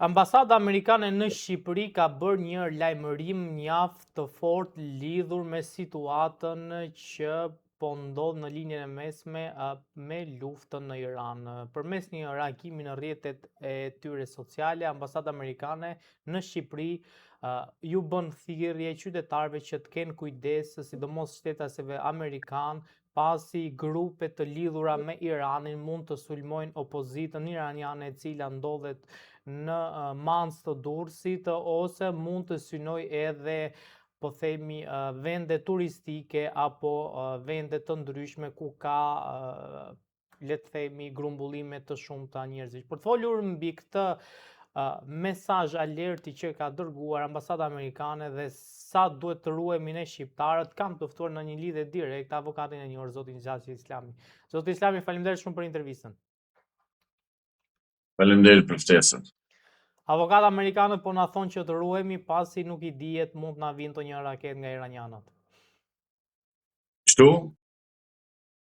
Ambasada amerikane në Shqipëri ka bërë një lajmërim mjaft të fortë lidhur me situatën që po ndodh në linjën e mesme me luftën në Iran. Përmes një reagimi në rrjetet e tyre sociale, Ambasada amerikane në Shqipëri ju bën thirrje qytetarëve që të kenë kujdes, sidomos shtetasve amerikan, pasi grupe të lidhura me Iranin mund të sulmojnë opozitën iraniane e cila ndodhet në mans të Durrësit ose mund të synoj edhe po themi vende turistike apo vende të ndryshme ku ka le të themi grumbullime të shumta njerëzish. Për të folur mbi këtë mesazh alerti që ka dërguar Ambasada amerikane dhe sa duhet të ruhemi ne shqiptarët, kam të ftuar në një lidhje direkte avokatin e njohur zotin Xhaxhi Islami. Zoti Islami, faleminderit shumë për intervistën. Faleminderit për ftesën. Avokat amerikanët po na thonë që të ruhemi pasi nuk i dihet mund na vinë një raket nga iranianët. Kështu?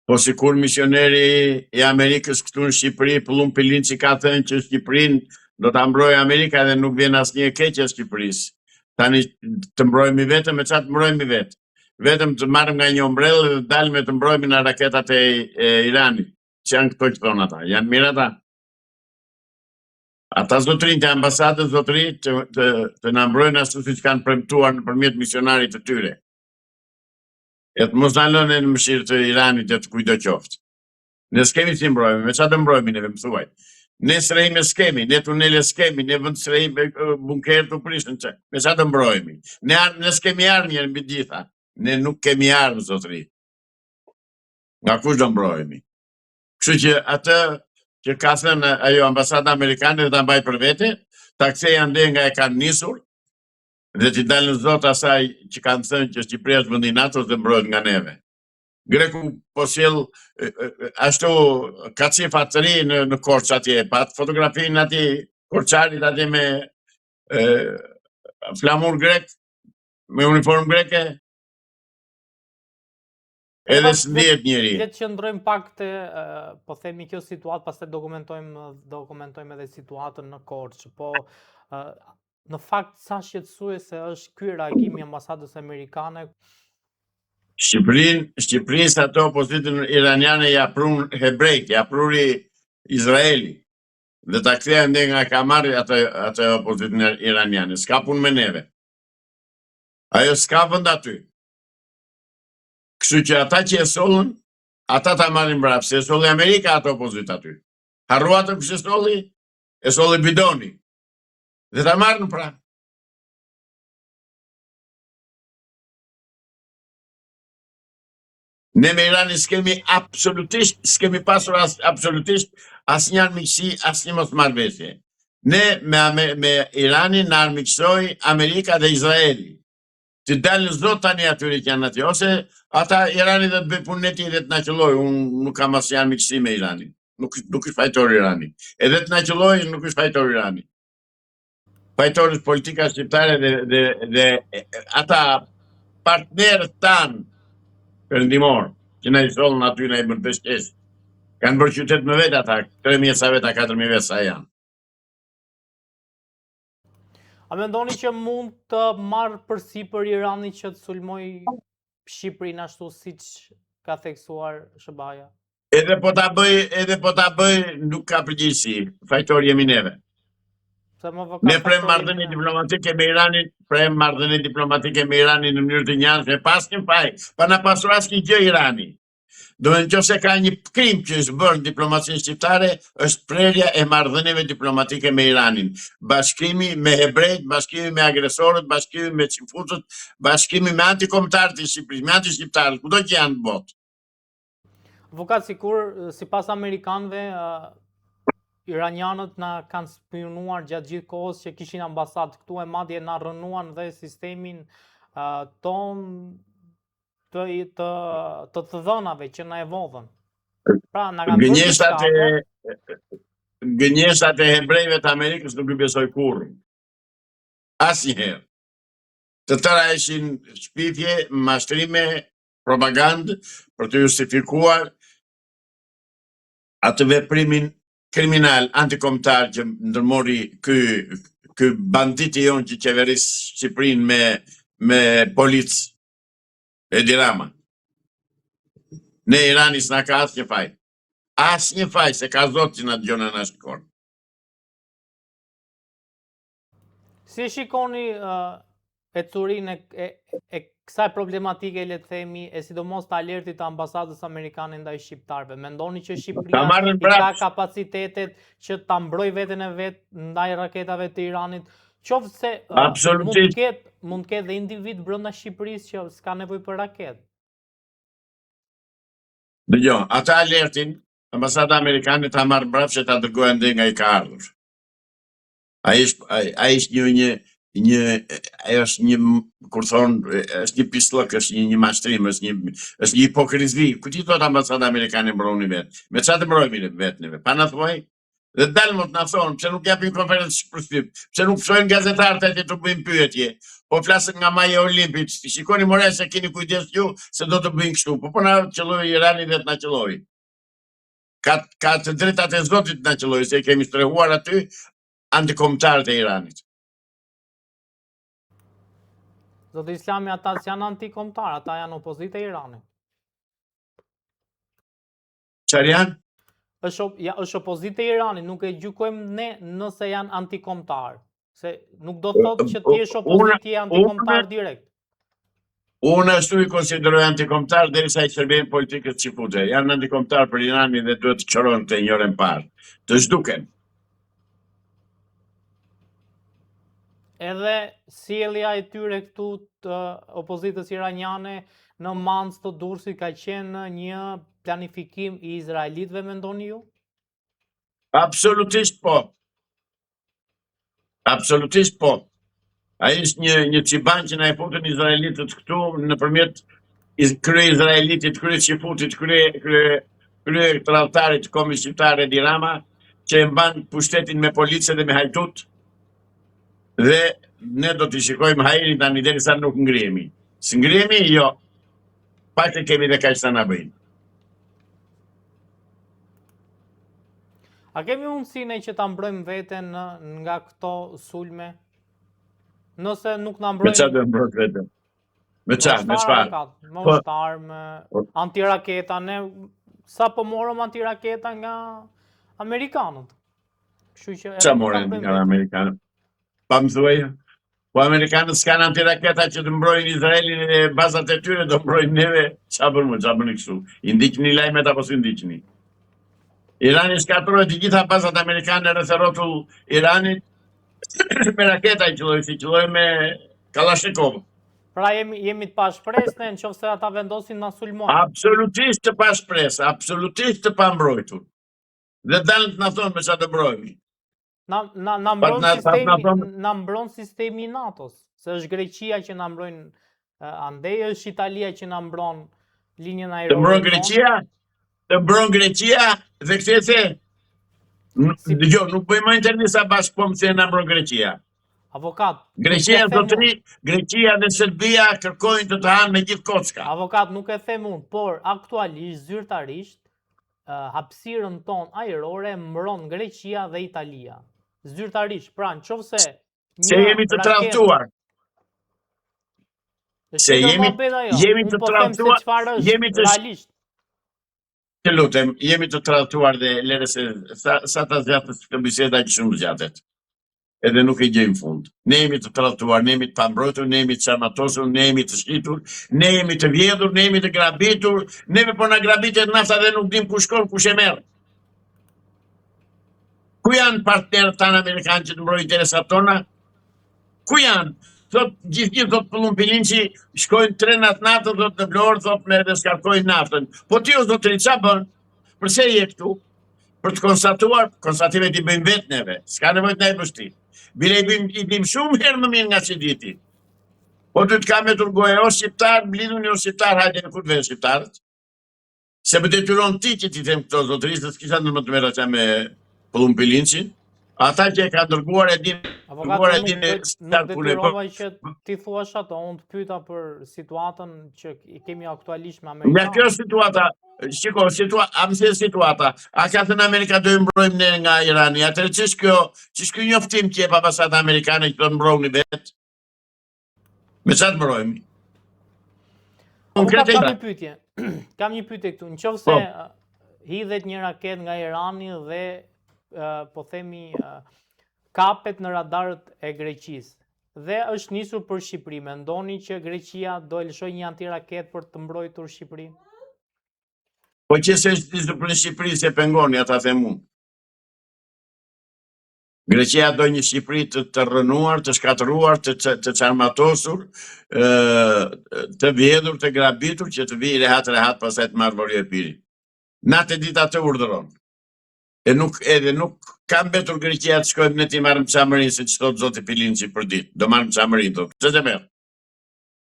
Po sikur misioneri i Amerikës këtu në Shqipëri, Pullum Pilinci ka thënë që Shqipërinë do ta mbrojë Amerika dhe nuk vjen asnjë e keqe Shqipërisë. Tani të mbrojemi vetëm me çfarë të mbrojemi vetë? Vetëm të marrim nga një ombrellë dhe të dalim të mbrojemi nga raketat e Iranit. Që janë këto që thonë ata? Janë mirë ata? Ata zotërinj të ambasadës zotëri të na mbrojnë ashtu siç kanë premtuar nëpërmjet misionarit të tyre. E të mos na lënë në mëshirë të Iranit e të kujdo qoftë. Ne s'kemi si mbrojmë, me çfarë të mbrojmë neve më thuaj. Ne srejme s'kemi, ne tunele s'kemi, ne vend srejme bunker të prishën që. Me çfarë të mbrojmë? Ne s'kemi armë mbi gjitha. Ne nuk kemi armë zotëri. Nga kush do mbrojemi? Kështu që atë që ka thënë ajo ambasada amerikane dhe ta mbaj për vete, ta kthej ande nga e kanë nisur, dhe t'i dalën zot asaj që kanë thënë që Shqipëria është vendi i NATO dhe mbrohet nga neve. Greku po sjell ashtu ka cifa të ri në Korçë atje, pat fotografinë atje Korçarit atje me flamur grek, me uniformë greke. Edhe s'dihet njeri. Le të qëndrojmë pak te po themi kjo situatë, pastaj dokumentojmë edhe situatën në Korçë. Po në fakt sa shqetësuese është ky reagim i ambasadës amerikane. Shqipërisë ato opozitën iraniane ja prun hebrejt, ja pruri Izraeli. Dhe ta kthejnë ende nga ka marrë atë opozitën iraniane. S'ka punë me neve. Ajo s'ka vend aty. Kështu që ata që e sollën, ata ta marrin mbrapa, se e solli Amerika ato opozit aty. Harrua ato kush e solli bidoni. Dhe ta marrin pra. Ne me Iranin s'kemi pasur absolutisht asnjë armiqësi, asnjë mosmarrveshje. Ne me Iranin na armiqsoi Amerika dhe Izraeli. Të dalën zot tani atyre që janë aty, ose ata Irani dhe të bëj punën e tij dhe të na qelloj, unë nuk kam asnjë armiqësi me Iranin. Nuk është fajtor Irani. Edhe të na qelloj, nuk është fajtor Irani. Fajtor është politika shqiptare dhe ata partnerët tanë perëndimor, që na i sollën aty na i bën peshqes. Kanë bërë qytet me vetë ata, 3000 sa vetë, 4000 vetë sa janë. A mendoni që mund të marrë përsipër Irani që të sulmoj Shqipërinë ashtu siç ka theksuar SBA-ja? Edhe po ta bëj, nuk ka përgjegjësi. Fajtor jemi neve. Ne prem marrëdhënie diplomatike me Iranin, në mënyrë të njanshme, pas një faj, pa na pasur asnjë gjë Irani. Do të nëse ka një krim që është bërë në diplomacinë shqiptare, është prerja e marrëdhënieve diplomatike me Iranin. Bashkimi me hebrejt, bashkimi me agresorët, bashkimi me çifutët, bashkimi me antikombëtarët e Shqipërisë, me antishqiptarët, kudo që janë në botë. Avokat, sipas amerikanëve, iranianët na kanë spionuar gjatë gjithë kohës që kishin ambasadë këtu, e madje na rënuan dhe sistemin ton të dhënave që na e vodhën. Pra, na kanë gënjeshtat e hebrejve të Amerikës nuk i besoj kurrë. Asnjëherë. Të tëra ishin shpifje, mashtrime, propagandë për të justifikuar atë veprimin kriminal antikombëtar që ndërmori ky banditi jon që qeveris Shqipërinë me policë Edi Rama. Ne Irani s'na ka asnjë faj. Asnjë faj, se ka Zot që na dëgjon e na shikon. Si shikoni ecurinë e kësaj problematike, le të themi, e sidomos të alertit të ambasadës amerikane ndaj shqiptarëve? Mendoni që Shqipëria i ka kapacitetet që ta mbrojë veten e vet ndaj raketave të Iranit? Qoftë se mund të ketë dhe individ brenda Shqipërisë që s'ka nevojë për raketë. Dëgjoj, ata alertin ambasada amerikane ta marrë mbrapsht që ta dërgojnë ende nga i ka ardhur. Ai është një kur thonë, është një pislok, është një mashtrim, është një hipokrizi. Ku ti thot ambasada amerikane mbrojnë vetë? Me çfarë të mbrojnë vetën e vet? Pa na thuaj? Dhe dalë mot na thonë, pse nuk japin konferencë për shtyp? Pse nuk fshojnë gazetarët aty të bëjnë pyetje? Po flasën nga maja olimpit. Shikoni more se keni kujdes ju se do të bëjnë kështu. Po na qelloi Irani dhe na qelloi. Ka të drejtat e Zotit na qelloi, se kemi strehuar aty antikombëtarët e Iranit. Zoti Islami, ata janë antikombëtar, ata janë opozitë e Iranit. Çfarë janë? Është opozitë e Iranit, nuk e gjykojmë ne nëse janë antikombëtar. Se nuk do të thotë që ti je opozitë e antikombëtar direkt. Unë ashtu i konsideroj antikombëtar derisa i shërbejnë politikës çifute. Janë antikombëtar për Iranin dhe duhet të çoron të njërën parë. Të zhduken. Edhe sjellja e tyre këtu të opozitës iraniane në Mans të Durrësit ka qenë një planifikim i izraelitëve, mendoni ju? Absolutisht po. Absolutisht po. Ai është një qiban që na e futën izraelitët këtu nëpërmjet krye izraelitit, krye qifutit, krye tradhtarit kombit shqiptar Edi Rama, që e mban pushtetin me policë dhe me hajtut. Dhe ne do t'i shikojmë hajrin tani derisa nuk ngrihemi. S'ngrihemi, jo. Pak të kemi dhe kaq sa na bëjnë. A kemi mundësinë që ta mbrojmë veten nga këto sulme? Nëse nuk na mbrojnë... Me çfarë do mbrojmë veten? Me çfarë? Me ushtar, me antiraketa. Ne sa po morëm antiraketa nga amerikanët. Kështu që çfarë morën nga amerikanët? Pa më thuaj. Po amerikanët s'kan antiraketa që të mbrojnë Izraelin e bazat e tyre, do mbrojnë neve. Çfarë bëni kështu? I ndiqni lajmet apo s'u ndiqni? Irani shkatroi të gjitha bazat amerikane rreth rrotull Iranit me raketa i qelloi me Kalashnikov. Pra jemi të pashpresë nëse ata vendosin na sulmojnë. Absolutisht të pashpresë, absolutisht të pambrojtur. Dhe dalën të na thonë me çfarë të mbrojemi. Na mbron sistemi i NATO-s, se është Greqia që na mbron, andej është Italia që na mbron linjën ajrore. Të mbron Greqia? Të mbron Greqia dhe kthese. Dëgjoj, nuk bëjmë intervista bashkë, po më thënë na mbron Greqia. Avokat. Greqia dhe Serbia kërkojnë të hanë me gjithë kocka. Avokat, nuk e them unë, por aktualisht zyrtarisht hapësirën tonë ajrore mbron Greqia dhe Italia. Zyrtarisht, pra nëse se jemi të tradhtuar. Se jemi të tradhtuar, jemi të realisht. Të lutem, jemi të tradhtuar dhe lere se sa ta zgjatës këtë biseda që shumë zgjatet. Edhe nuk e gjejmë fund. Ne jemi të tradhtuar, ne jemi të pambrojtur, ne jemi të çarmatosur, ne jemi të shqitur, ne jemi të vjedhur, ne jemi të grabitur, neve po na grabitet nafta dhe nuk dim ku shkon, kush e merr. Ku janë partnerët tanë amerikanë që të mbrojnë interesat tona? Ku janë? Thot gjithë thot Pullumpillinçi shkojnë trenat natën, thot në Vlorë, thot me dhe skarkojnë naftën. Po ti o zotëri ç'a bën? Përse je këtu? Për të konstatuar, konstatimet i bëjmë vetë neve. S'ka nevojë të na i bësh ti. Bile i bim shumë herë më mirë nga që diti. Po ty të kam e turgoje, o shqiptar, blidhuni o shqiptar, hajde në kur të vejnë shqiptarët. Se më detyron ti që ti them këto zotërisë, dhe s'kisha në më të mera që me Pullumpillinçin. Ata që e ka dërguar e din, Avokat, nuk punë. detyrova që ti thuash ato, unë të pyeta për situatën që kemi aktualisht me Amerikanë. Nga kjo situata, shiko, situata, a ka thënë Amerika do i mbrojmë ne nga Irani, atëherë ç'është kjo njoftim që jep ambasada amerikane që do të mbrojmë vetë? Me çfarë të mbrojmë? Avokat, kam një pyetje. Kam një pyetje këtu. Nëse hidhet një raket nga Irani dhe po themi kapet në radarët e Greqisë dhe është nisur për Shqipëri, mendoni që Greqia do e lëshojë një antiraket për të mbrojtur Shqipërinë? Po që se është nisur për Shqipëri se pengoni, ata them unë. Greqia do një Shqipëri të rrënuar, të shkatëruar, të çarmatosur, të vjedhur, të grabitur, që të vijë rehat pastaj të marrë vori e piri. Natë e ditë atë urdhëron. Edhe nuk ka mbetur Greqia të shkojmë ne ti marrim çamërinë se ç'thot zoti Pilinçi për ditë. Do marrim çamërinë thotë. Ç'të merr?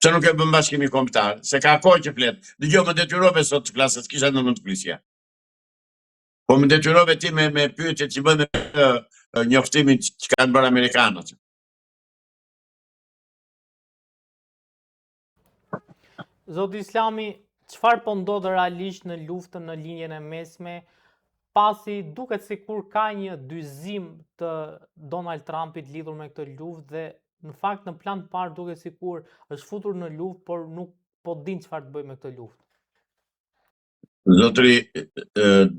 Se nuk e bën bashkimi kombëtar, se ka kohë që flet. Dëgjoj, më detyrove sot të flasë, s'kisha ndonjë të flisja. Po më detyrove ti me pyetjet që bën njoftimin që kanë bërë amerikanët. Zoti Islami, çfarë po ndodh realisht në luftën në linjën e mesme, pasi duket sikur ka një dyzim të Donald Trumpit lidhur me këtë luftë dhe në fakt në plan të parë duket sikur është futur në luftë, por nuk po din çfarë të bëjë me këtë luftë. Zotri,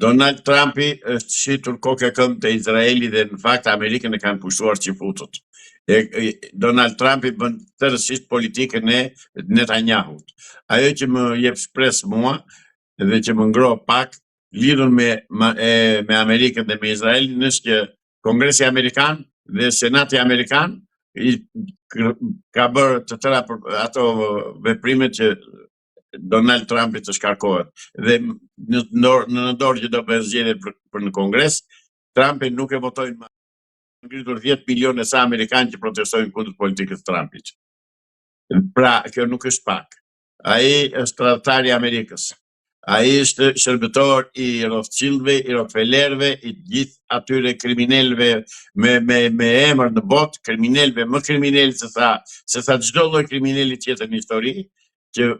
Donald Trumpi është shitur kokë e këmbë te Izraeli dhe në fakt Amerikën e kanë pushtuar çifutut. Donald Trumpi bën tërësisht politikën e Netanyahut. Ajo që më jep shpresë mua dhe që më ngroh pak lidhur me Amerikën dhe me Izraelin është që Kongresi Amerikan dhe Senati Amerikan ka bërë të tëra ato veprimet që Donald Trumpi të shkarkohet. Dhe në dorë që do bëhet zgjedhje për në Kongres, Trumpi nuk e votojnë më. Ngritur 10 milionë sa amerikanë që protestojnë kundër politikës Trumpit. Pra, kjo nuk është pak. Ai është tradhtari i Amerikës. Ai është shërbëtor i Rothschildëve, i Rockefellerëve, i gjithë atyre kriminalëve me emër në botë, kriminalëve më kriminal se sa çdo lloj kriminali tjetër në histori, që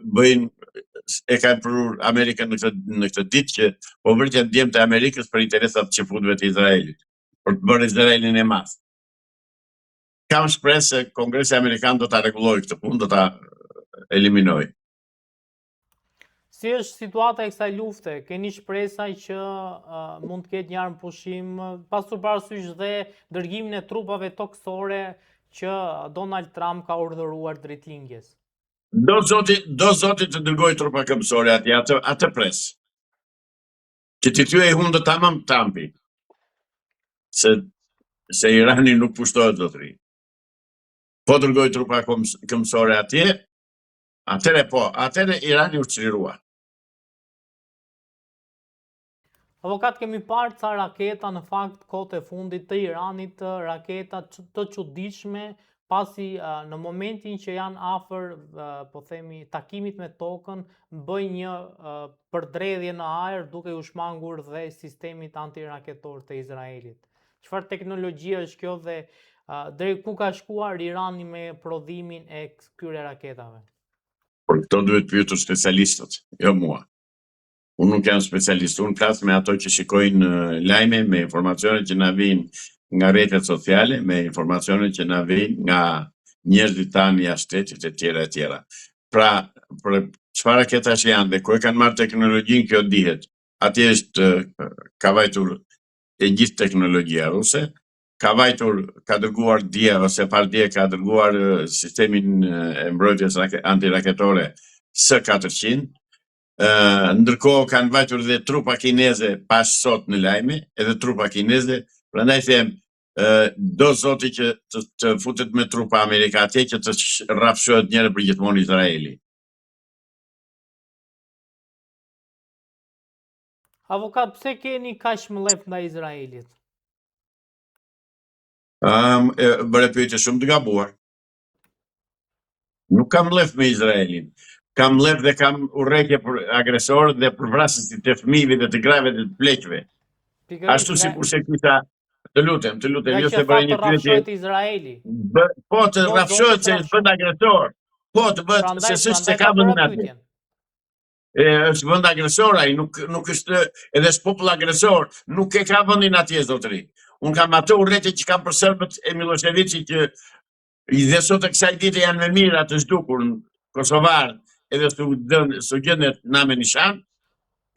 e kanë prur Amerikën në këtë ditë që po vërtet djemt e Amerikës për interesat të çifutëve të Izraelit, për të bërë Izraelin e madh. Kam shpresë se Kongresi Amerikan do ta rregullojë këtë punë, do ta eliminojë. Si është situata e kësaj lufte? Keni shpresa që mund të ketë një armë pushim, pasur parasysh dhe dërgimin e trupave toksore që Donald Trump ka urdhëruar drejtlindjes? Do zoti të dërgoj trupa këmbësore atje, atë pres. Që ti thyej hundë tamam Trumpi. Se Irani nuk pushtohet zotëri. Po dërgoj trupa këmbësore atje, atëre Irani u çlirua. Avokat, kemi parë ca raketa në fakt kohët e fundit të Iranit, raketa të çuditshme, pasi në momentin që janë afër, po themi, takimit me tokën, bëj një përdredhje në ajër duke u shmangur dhe sistemit antiraketor të Izraelit. Çfarë teknologjia është kjo dhe deri ku ka shkuar Irani me prodhimin e këtyre raketave? Por këto duhet pyetur specialistët, jo mua. Unë nuk jam specialist, unë flas me ato që shikojnë lajme, me informacione që na vijnë nga rrjetet sociale, me informacione që na vijnë nga njerëzit tanë jashtë shtetit e tjera. Pra, për çfarë raketash janë dhe ku e kanë marrë teknologjinë, kjo dihet. Atje ka vajtur e gjithë teknologjia ruse, ka dërguar dia ose pardje ka dërguar sistemin e mbrojtjes antiraketore S-400. Ndërkohë kanë vajtur dhe trupa kineze pas sot në lajme, edhe trupa kineze, prandaj them, do zoti që të futet me trupa Amerika atje që të rrafshohet njëherë për gjithmonë Izraeli. Avokat, pse keni kaq mllep ndaj Izraelit? Bëre pyetje shumë të gabuar. Nuk kam mllep me Izraelin. Kam mllep dhe kam urrëtie për agresorët dhe për vrasësit e fëmijëve dhe të grave dhe të pleqve. Ashtu sikurse kisha Të lutem, Nga jo që se tha bëre një të pyetje. rrafshohet Izraeli. Po të Po, rrafshohet zoti, se të është vend agresor. Po të bëhet Prandaj se s'është se ta ka bëra vendin aty. pyetjen. Është vend agresor ai, nuk është edhe popull agresor, nuk e ka vendin atje zotëri. Unë kam ato urrëti që kam për serbët e Miloševićit që i dhe sot e kësaj dite janë me mirë atë zhdukur në Kosovar edhe su gjendet na me nishan,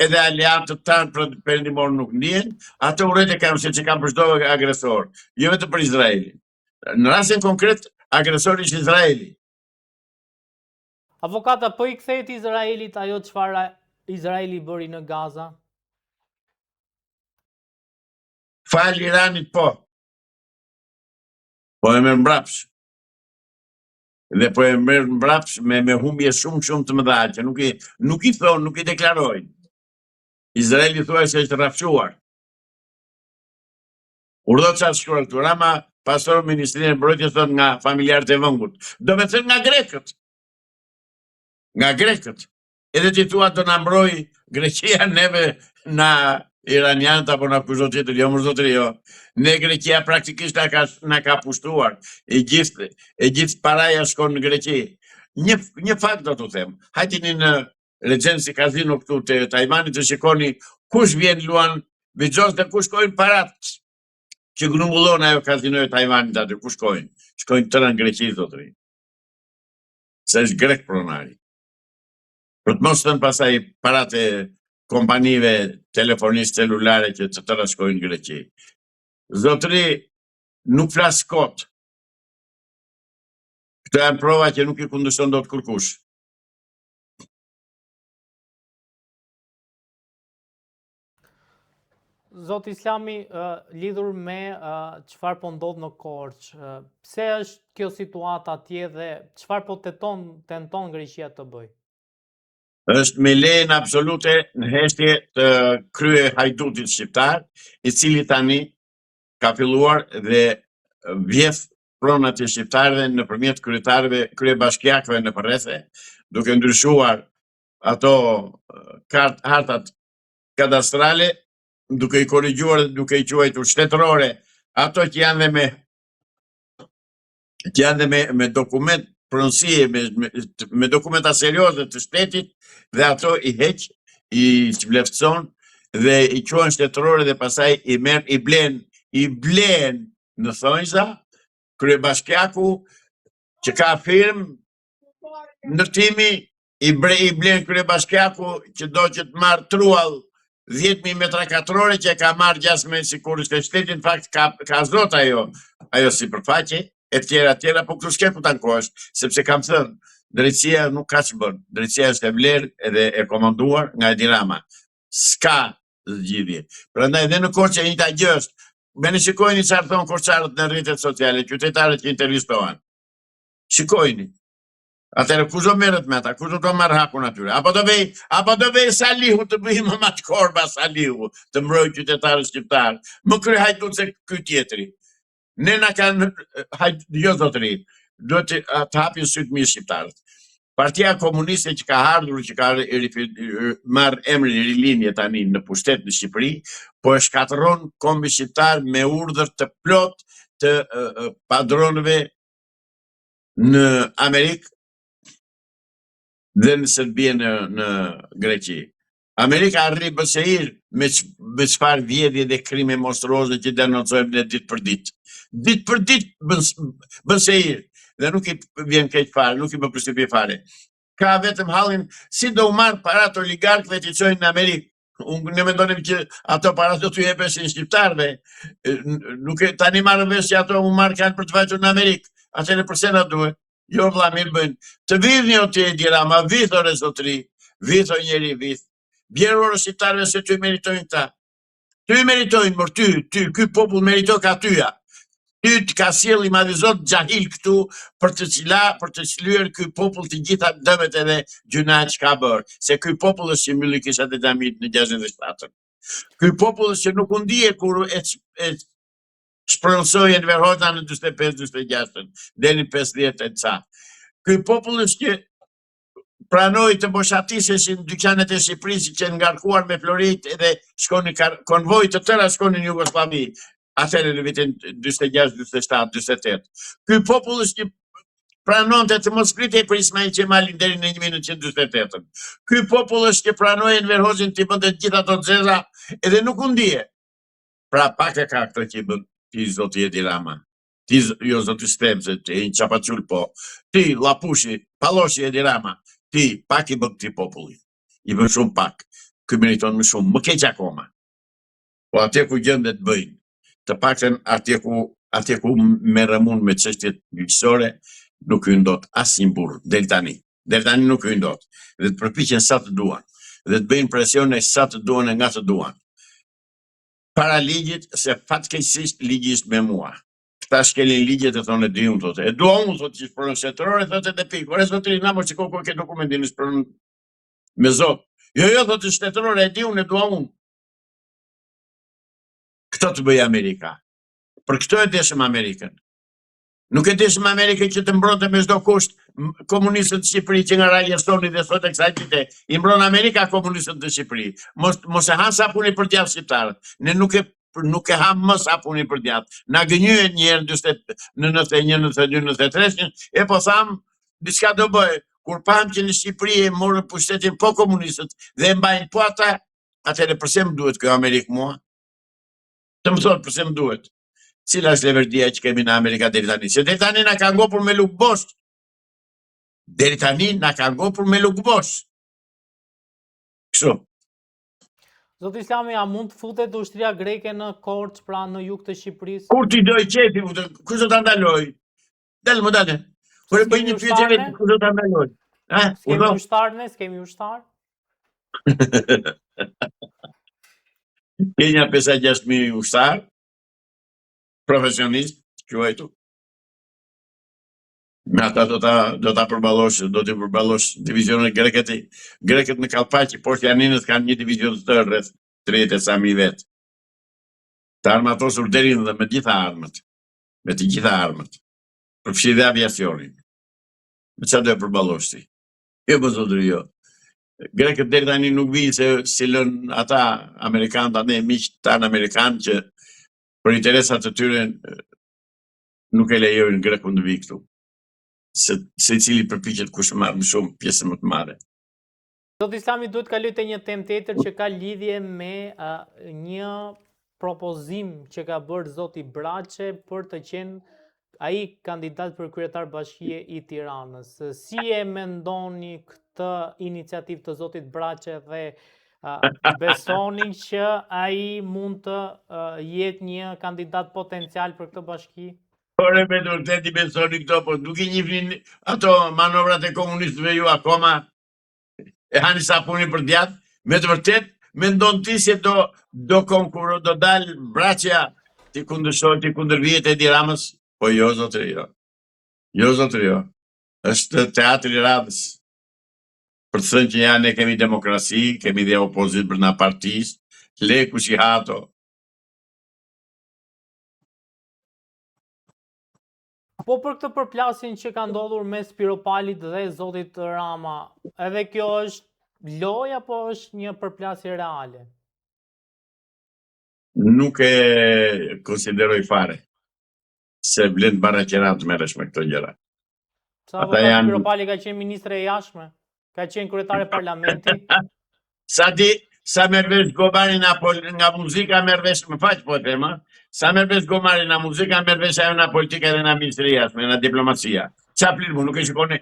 edhe aliatët tanë për perëndimor nuk ndihen, ato urrëti kam se që kam për çdo agresor, jo vetëm për Izraelin. Në rastin konkret, agresori është Izraeli. Avokata, po i kthehet Izraelit ajo çfarë Izraeli bëri në Gaza? Fal Iranit po. Po e merr mbrapsht. Dhe po e merr mbrapsht me humbje shumë të mëdha që nuk i thon, nuk i deklarojnë. Izraeli thua se është rrafshuar. Urdhët sa shkruar këtu, Rama pasor Ministrinë e Mbrojtjes thot nga familjarët e vëngut. Do me thënë nga grekët. Nga grekët. Edhe ti thua do na mbroj Greqia neve na iranianët apo na kush do tjetër, jo më zotëri, jo. Ne Greqia praktikisht na ka pushtuar. E gjithë paraja shkon në Greqi. Një fakt do t'u them. Hajtini në Regency Casino këtu te Tajvani të shikoni kush vjen luan Vixhos dhe kush shkojnë parat që grumbullon ajo kazino e Tajvanit aty, kush shkojnë? Shkojnë tëra në Greqi, zotëri. Se është grek pronari. Për të mos thënë pasaj parat e kompanive telefonisë celulare që të tëra shkojnë në Greqi. Zotëri, nuk flas kot. Këto janë prova që nuk i kundërshton dot kërkush. Zoti Islami, lidhur me çfarë po ndodh në Korçë, pse është kjo situata atje dhe çfarë po tenton Greqia të bëjë? Është me lejen absolute në heshtje të krye hajdutit shqiptar, i cili tani ka filluar dhe vjedh pronat e shqiptarëve nëpërmjet kryetarëve, kryebashkiakëve në përrethe, duke ndryshuar ato hartat kadastrale, duke i korrigjuar dhe duke i quajtur shtetërore, ato që janë dhe me dokument pronësie, me dokumenta serioze të shtetit, dhe ato i heq, i çvleftëson dhe i quajnë shtetërore dhe pastaj i merr, i blen në thonjza kryebashkiaku që ka firmë ndërtimi, i blen kryebashkiaku që do që të marrë truall 10.000 metra katrore që ka marrë 16 sigurisht e shtetin, në fakt ka zot ajo sipërfaqe, e tjera, po këtu s'ke ku tankohesh, sepse kam thënë, drejtësia nuk ka që bën, drejtësia është e vlerë edhe e komanduar nga Edi Rama. S'ka zgjidhje. Prandaj edhe në Korçë njëjta gjë është. Bene shikojni çfarë thon korçarët në rrjetet sociale, qytetarët që intervistohen. Shikojni. Atëherë kush do merret me ata? Kush do të marr hakun atyre? Apo do vej Salihu të bëjë më maç korba Salihu, të mbrojë qytetarët shqiptar. Më kry hajdut se ky tjetri. Ne na kanë jo zotëri, duhet të hapin sytë mirë shqiptarët. Partia Komuniste që ka ardhur, që ka marrë emrin i rilinje tani në pushtet në Shqipëri, po e shkatëron kombi shqiptar me urdhër të plot të padronëve në Amerikë dhe në Serbi në Greqi. Amerika arri bësejir me çfarë vjedhje dhe krime monstruoze që denoncojmë ne ditë për ditë. Ditë për ditë bësejir. Dhe nuk i vjen keq fare, nuk i bë përshtypje fare. Ka vetëm hallin si do u marr parat oligarkëve që çojnë në Amerikë. Unë ne mendonim që ato parat do t'u jepeshin shqiptarëve. Nuk tani marrën vesh që ato u marr kanë për të vajtur në Amerikë. Atëherë pse na duhet? Jo vlla mirë bëjnë. Të vidhni o ti Edi Rama, vidh o zotëri, vidh o njeri, vidh. Bjerë shqiptarëve se ty meritojnë këta. Ty meritojnë, mor ty, ky popull meritoj ka tyja. Ty të ka sjell i madhëzot xahil këtu për të çlyer ky popull të gjitha dëmet edhe gjunat që ka bërë. Se ky popull është që mbylli kishat e Xhamit në 67-ën. Ky popull është që nuk u ndije kur e shprehsoi Enver Hoxha në 45-46-ën, deri në 50 e ca. Ky popull është që pranoi të boshatiseshin dyqanet e Shqipërisë që janë ngarkuar me florit edhe shkonin konvoj të tëra shkonin në Jugosllavi. atëherë në vitin 46, 47, 48. Ky popull është që pranonte të mos ngritej për Ismail Qemalin deri në 1948. Ky popull është që pranoi Enver Hoxhin të bënte gjitha ato xheza edhe nuk u ndije. Pra pak e ka këtë që i bën ti zoti Edi Rama. Ti jo zoti Spemse, ti Çapaçul po. Ti Llapushi, Palloshi Edi Rama. Ti pak i bën këtij populli. I bën shumë pak. Ky meriton më shumë, më keq akoma. Po atje ku gjendet bëjnë. Të paktën atje ku merremun me çështjet gjyqësore, nuk hyn dot asnjë burr deri tani. Deri tani nuk hyn dot. Dhe të përpiqen sa të duan. Dhe të bëjnë presione sa të duan e nga të duan. Para ligjit, se fatkeqësisht ligji është me mua. Këta shkelin ligjet e thonë e di unë, thotë. E dua unë, thotë që shpërën shtetërore, thotë edhe pikë. Ore zotëri, na mos shiko ku ke dokumentin e shpërën me zot. Jo, thotë shtetërore, e di unë, e dua unë. Këto të bëj Amerika. Për këto e deshëm Amerikën. Nuk e deshëm Amerikën që të mbronte me çdo kusht komunistët të Shqipërisë që nga Raljesoni dhe sot e kësaj dite. I mbron Amerika komunistët të Shqipërisë. Mos e han sapuni për djathtë shqiptarët. Ne nuk e ham më sapuni për djathtë. Na gënjyen një herë në 91, 92, 93, e po tham diçka do bëj. Kur pam që në Shqipëri e morën pushtetin po komunistët dhe e mbajnë po ata, atëherë pse më duhet kjo Amerikë mua? Të më thotë pse më duhet. Cila është leverdia që kemi në Amerika deri tani? Se deri tani na ka ngopur me luk bosh. Deri tani na ka ngopur me luk bosh. Kështu. Zoti Islami, a mund të futet ushtria greke në Korçë, pra në jug të Shqipërisë? Kur ti doj qefi, kush do ta ndaloj? Dal më dalë. Por e bëj një pyetje vetë, kush do ta ndaloj? S'kemi ushtar ne, s'kemi ushtar. Kenya 5-6.000 ushtar, profesionist, quajtu. Me ata do ta përballosh, do t'i përballosh divizionet greket. Greket në Kallpaqi, poshtë Janinës kanë një divizion të tërë rreth 30 sa mijë vet. Të armatosur deri dhe me gjitha armët. Me të gjitha armët. Përfshi dhe aviacionin. Me çfarë do e përballosh ti? Jo, po zotëri jo. Grekët deri tani nuk vinë se si lën ata amerikanët, atë miq tan amerikanë që për interesat të tyre nuk e lejojnë Grekun të vijë këtu. Se cili përpiqet kush marr më shumë pjesë më të madhe. Zoti Islami, duhet kaloj te një temë tjetër që ka lidhje me një propozim që ka bërë zoti Braçe për të qenë ai kandidat për kryetar bashkie i Tiranës. Si e mendoni këtë iniciativë të zotit Braçe dhe besoni që ai mund të jetë një kandidat potencial për këtë bashki? Por e me vërtet i besoni këto, po nuk i njihnin ato manovrat e komunistëve ju akoma e hani sapuni për djathtë. Me të vërtet mendon ti se do konkuro, do dal Braçja ti kundërvihet Edi Ramës? Po jo zotëri jo. Jo zotëri jo. Është teatri i radhës. Për të thënë që ne kemi demokraci, kemi dhe opozitë brenda partisë, le kush i ha ato. Po për këtë përplasjen që ka ndodhur mes Piropalit dhe zotit Rama, edhe kjo është lojë apo është një përplasje reale? Nuk e konsideroj fare. Se vlen bara qerat të merresh me këto gjëra. Sa avokat Piropali ka qenë ministre e jashtme? Ka qenë kryetare parlamenti? Sa mervesh Gomari nga muzika, mervesh, më faq po e them, sa mervesh Gomari nga muzika, mervesh ajo nga politika dhe nga ministria, me nga diplomacia. Qa plit mu, nuk e shikoni,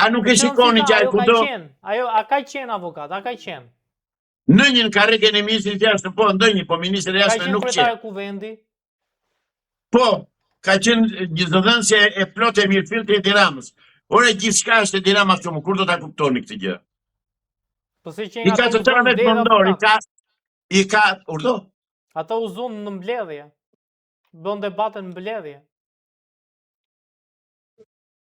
a nuk e shikoni që ajo kudo? A ka qenë avokat, a ka qenë? Në një karrikën e ministrit jashtëm, po ndonjë, po ministri jashtëm nuk qenë. Ka qenë kryetare kuvendi? Po, ka qenë gjithëdhënësje e plot e mirëfillt e Edi Ramës. Ore gjithçka është Edi Rama këtu, kur do ta kuptoni këtë gjë? I ka të tërë vetë mëndor, i ka, urdo? Ata u zunë në mbledhje, bën debatën në mbledhje.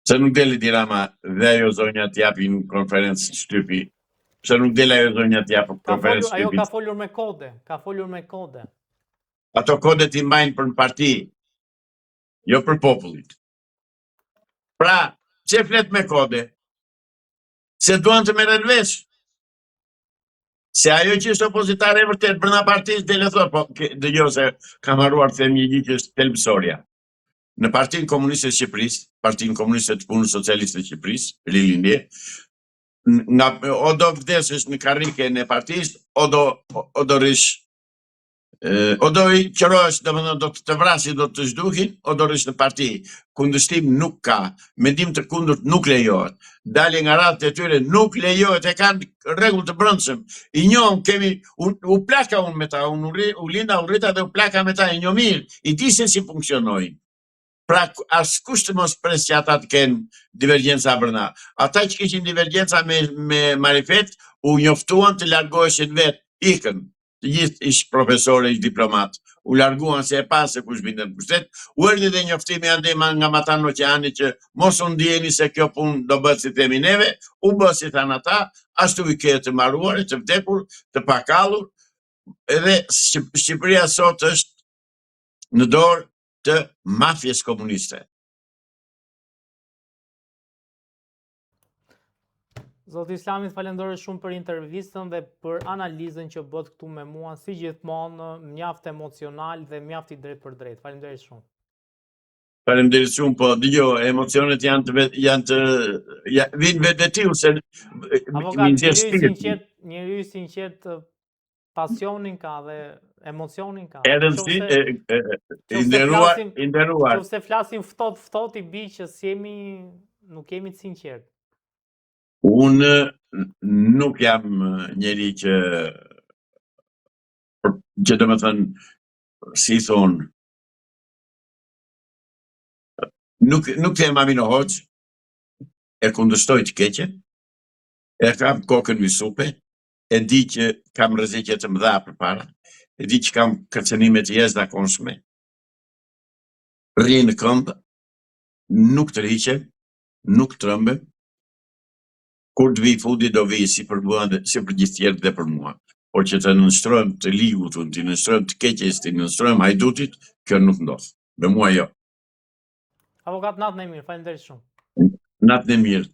Se nuk deli Edi Rama dhe ajo zonja t'japin konferencë shtypi. Se nuk deli ajo zonja t'japin konferencë shtypi. Ajo ka folur me kode, Ato kode t'i mbajnë për në parti, jo për popullit. Pra, që flet me kode? Se duan të merren vesh. Se ajo që është opozitare e vërtet brenda partisë dhe le thot, po dëgjoj se kam harruar të them një gjë që është thelbësorja. Në Partinë Komuniste të Shqipërisë, Partinë Komuniste të Punës Socialiste të Shqipërisë, Rilindje, nga o do vdesësh në karriken e partisë, o do rish o do i qërohesh, domethënë do të vrasi, do të zhduhin, o do rish në parti. Kundërshtim nuk ka, mendim të kundërt nuk lejohet. Dalje nga radhët e tyre nuk lejohet, e kanë rregull të brendshëm. I njohëm, kemi u plaka unë me ta, u linda, u rrita dhe u plaka me ta, i njoh mirë, i di se si funksionojnë. Pra, askush të mos pres që ata të kenë divergjenca brenda. Ata që kishin divergjenca me marifet, u njoftuan të largoheshin vetë, ikën. Të gjithë ish profesorë, ish diplomat, u larguan se e pa se kush bindën në pushtet, u erdhi dhe njoftimi andema nga Matan Oqeani që mos u ndjeni se kjo punë do bëhet si themi neve, u bë si thanë ata, ashtu i ke të marruar, të vdekur, të pakallur, edhe Shqipëria sot është në dorë të mafjes komuniste. Zoti Islami, falenderoj shumë për intervistën dhe për analizën që bët këtu me mua, si gjithmonë, mjaft emocional dhe mjaft i drejt për drejt. Falenderoj shumë. Faleminderit shumë, po dëgjoj, emocionet janë vinë vetiu se avokat, njeriu i sinqert pasionin ka dhe emocionin ka. Edhe si i nderuar. Nëse flasim ftot i bi që nuk jemi të sinqert. Unë nuk jam njeri që do me thënë, si thonë, nuk them Amino Hoxh, e kundërshtoj të keqen, e kam kokën mbi supe, e di që kam rreziqe të mëdha përpara, e di që kam kërcënime të jashtëzakonshme, rri në këmbë, nuk të rriqem, nuk të rëmbem, kur të vi fudi do vi si për gjithë tjerë dhe për mua. Por që të nënshtrojmë të ligut, të nënshtrojmë të keqes, të nënshtrojmë hajdutit, kjo nuk ndodh. Me mua jo. Avokat, natën e mirë, falenderoj shumë. Natën e mirë.